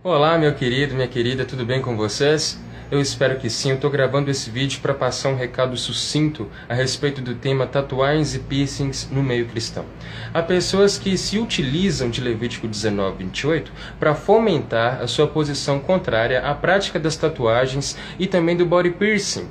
Olá, meu querido, minha querida, tudo bem com vocês? Eu espero que sim. Eu estou gravando esse vídeo para passar um recado sucinto a respeito do tema tatuagens e piercings no meio cristão. Há pessoas que se utilizam de Levítico 19:28 para fomentar a sua posição contrária à prática das tatuagens e também do body piercing.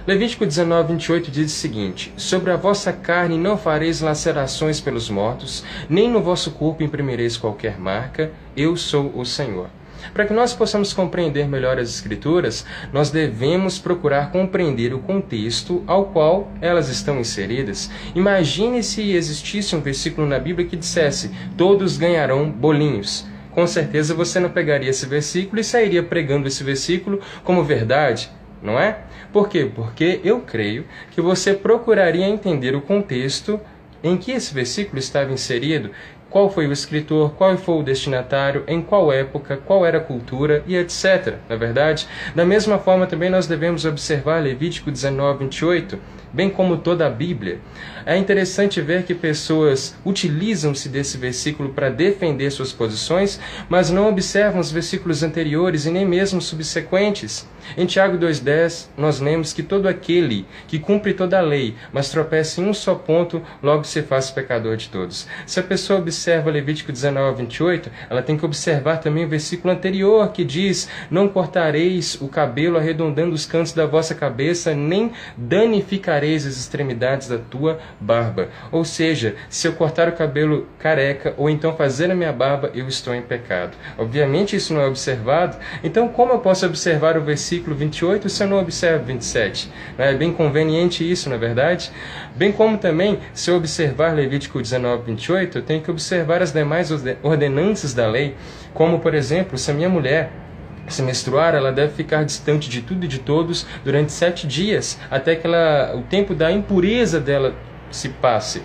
Levítico 19:28 diz o seguinte: sobre a vossa carne não fareis lacerações pelos mortos, nem no vosso corpo imprimireis qualquer marca, eu sou o Senhor. Para que nós possamos compreender melhor as Escrituras, nós devemos procurar compreender o contexto ao qual elas estão inseridas. Imagine se existisse um versículo na Bíblia que dissesse: todos ganharão bolinhos. Com certeza você não pegaria esse versículo e sairia pregando esse versículo como verdade, não é? Por quê? Porque eu creio que você procuraria entender o contexto em que esse versículo estava inserido, qual foi o escritor, qual foi o destinatário, em qual época, qual era a cultura e etc. Na verdade, da mesma forma também nós devemos observar Levítico 19:28, bem como toda a Bíblia. É interessante ver que pessoas utilizam-se desse versículo para defender suas posições, mas não observam os versículos anteriores e nem mesmo subsequentes. Em Tiago 2:10, nós lemos que todo aquele que cumpre toda a lei, mas tropeça em um só ponto, logo se faz pecador de todos. Se a pessoa observa Levítico 19:28, ela tem que observar também o versículo anterior que diz: não cortareis o cabelo arredondando os cantos da vossa cabeça, nem danificareis as extremidades da tua barba. Ou seja, se eu cortar o cabelo careca ou então fazer a minha barba, eu estou em pecado. Obviamente isso não é observado. Então como eu posso observar o versículo 28 se eu não observo 27? Não é bem conveniente isso, na verdade? Bem como também, se eu observar Levítico 19:28, eu tenho que observar as demais ordenanças da lei, como por exemplo, se a minha mulher se menstruar, ela deve ficar distante de tudo e de todos durante 7 dias, até que o tempo da impureza dela se passe.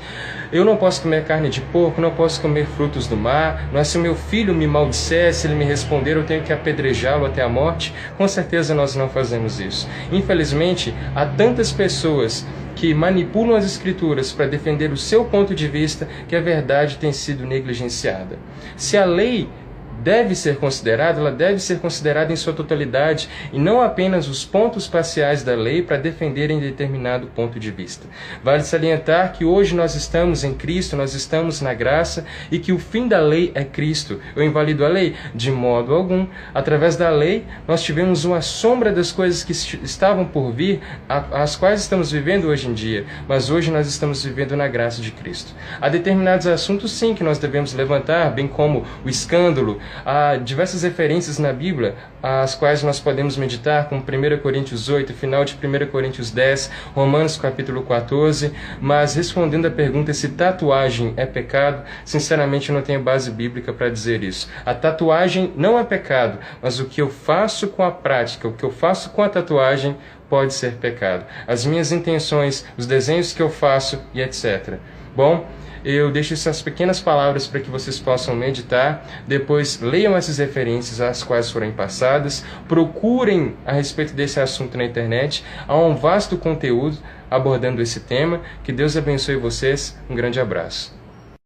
Eu não posso comer carne de porco, não posso comer frutos do mar. Não é se o meu filho me maldisser, se ele me responder, eu tenho que apedrejá-lo até a morte. Com certeza nós não fazemos isso. Infelizmente, há tantas pessoas que manipulam as Escrituras para defender o seu ponto de vista que a verdade tem sido negligenciada. Se a lei deve ser considerada, ela deve ser considerada em sua totalidade e não apenas os pontos parciais da lei para defenderem determinado ponto de vista. Vale salientar que hoje nós estamos em Cristo, nós estamos na graça e que o fim da lei é Cristo. Eu invalido a lei? De modo algum. Através da lei, nós tivemos uma sombra das coisas que estavam por vir, as quais estamos vivendo hoje em dia, mas hoje nós estamos vivendo na graça de Cristo. Há determinados assuntos, sim, que nós devemos levantar, bem como o escândalo. Há diversas referências na Bíblia, as quais nós podemos meditar, como 1 Coríntios 8, final de 1 Coríntios 10, Romanos capítulo 14, mas respondendo à pergunta se tatuagem é pecado, sinceramente eu não tenho base bíblica para dizer isso. A tatuagem não é pecado, mas o que eu faço com a prática, o que eu faço com a tatuagem pode ser pecado. As minhas intenções, os desenhos que eu faço e etc. Bom, eu deixo essas pequenas palavras para que vocês possam meditar, depois leiam essas referências às quais forem passadas, procurem a respeito desse assunto na internet, há um vasto conteúdo abordando esse tema. Que Deus abençoe vocês, um grande abraço.